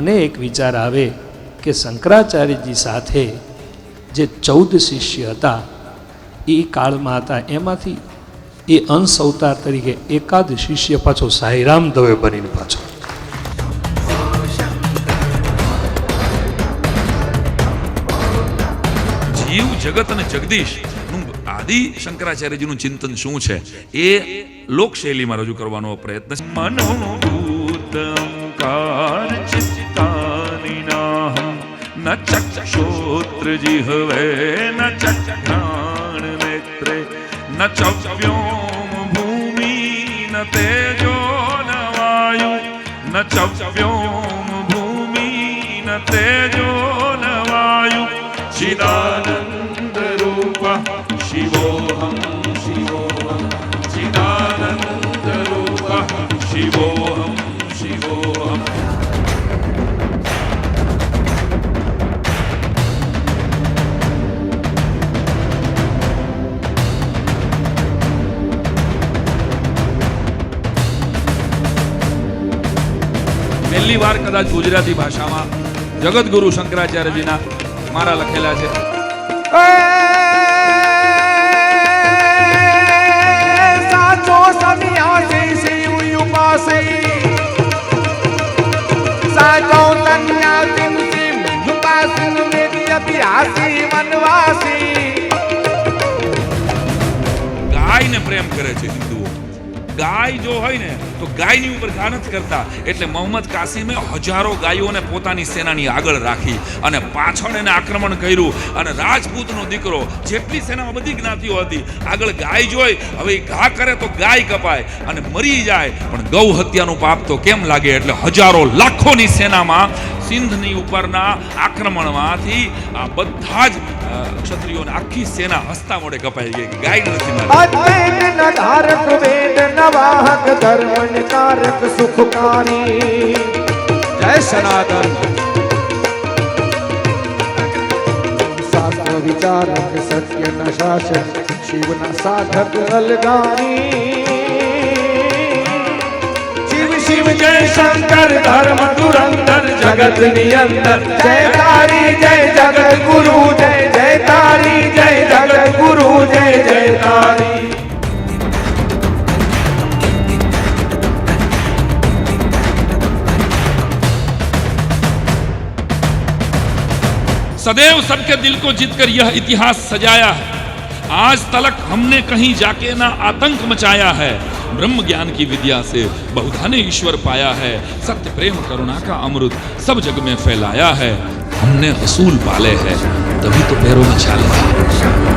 મને એક વિચાર આવે કે શંકરાચાર્યજી સાથે જે 14 શિષ્ય હતા એ કાળમાં હતા, એમાંથી એ અંશ અવતાર તરીકે એકાદ શિષ્ય પાછો સાંઈરામ દવે બનીને પાછો જીવ જગત અને જગદીશ નું આદિ શંકરાચાર્યજીનું ચિંતન શું છે એ લોકશૈલીમાં રજૂ કરવાનો પ્રયત્ન છે. મનોભૂતંકાર ચિત્તાનિનાહં ન ચક્ષોત્ર જીહવે ન ચક્ષાણ નેત્રે ન ચવ્યોમ ભૂમિ ન તેજો ન વાયુ ન ચવ્યોમ ભૂમિ ન તેજો ન વાયુ चिदानंद रूप शिवोहम शिवोहम चिदानंद रूप शिवोहम शिवोहम. પહેલી વાર કદાચ ગુજરાતી ભાષામાં જગતગુરુ શંકરાચાર્યજીના મારા લખેલા છે. સાચો સન્યાસી શિવ ઉપાસી સાચો સન્યાસી શિવ ઉપાસી નિત્યભ્યાસી વનવાસી. ગાયને પ્રેમ કરે છે હિન્દુઓ. ગાય જો હોય ને તો ગાયની ઉપર ઘા નથી કરતા. એટલે મોહમ્મદ કાસિમે હજારો ગાયોને પોતાની સેનાની આગળ રાખી અને પાછળ એને આક્રમણ કર્યું. અને રાજપૂતનો દીકરો, જેટલી સેનામાં બધી જ્ઞાતિઓ હતી, આગળ ગાય જોઈ, હવે એ ઘા કરે તો ગાય કપાય અને મરી જાય, પણ ગૌ હત્યાનું પાપ તો કેમ લાગે? એટલે હજારો લાખોની સેનામાં સિંધની ઉપરના આક્રમણમાંથી આ બધા જ ક્ષત્રિયોને આખી સેના હસતા મોઢે કપાઈ ગઈ. ગાય નથી મારી. ધારક વેદ નવાહક ધર્મ નિકારક સુખકારી. જય સનાતન. શાસ્ત્ર વિચારક સત્ય ન શાસક શિવના સાધક અલગારી. શિવ શિવ જય શંકર ધર્મ ધુરંધર જગત નિયંતર. જય તારી જય જગત ગુરુ જય જય તારી જય જગત ગુરુ જય જય તારી. सदैव सबके दिल को जीतकर यह इतिहास सजाया है. आज तलक हमने कहीं जाके ना आतंक मचाया है. ब्रह्म ज्ञान की विद्या से बहुधा ने ईश्वर पाया है. सत्य प्रेम करुणा का अमृत सब जग में फैलाया है. हमने असूल पाले हैं तभी तो पैरों में छाले हैं.